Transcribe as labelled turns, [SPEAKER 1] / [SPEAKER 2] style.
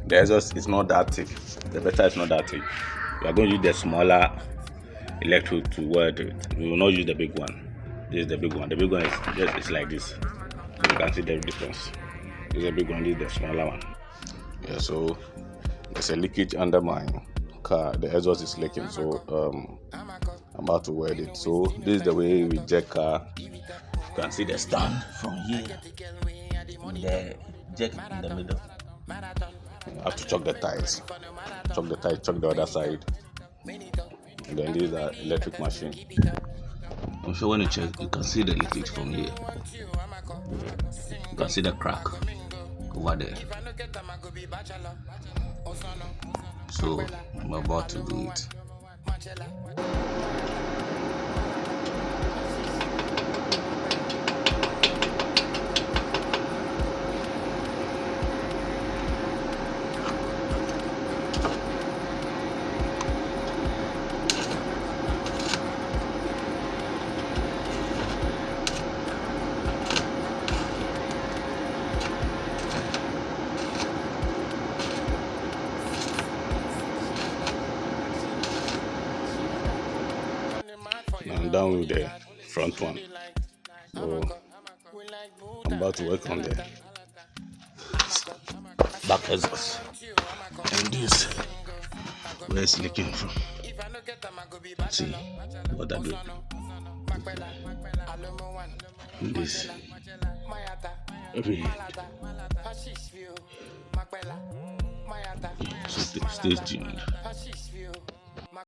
[SPEAKER 1] the exhaust is not that thick. The better is not that thick. We are going to use the smaller electrode to weld it. We will not use the big one. This is the big one. The big one is just it's like this. You can see the difference. This is the big one. This is the smaller one. Yeah. So there's a leakage under my car. The exhaust is leaking. So I'm about to weld it. So this is the way we check car. You can see the stand from here. The jack in the middle. You have to chock the ties. Chock the ties. Chock the other side. And then this is the electric machine. I'm sure when you check, you can see the leakage from here. You can see the crack over there. So I'm about to do it. I'm done with the front one, so I'm about to work on the back exhaust, and this where it's leaking from. See what I do. This every so stay tuned.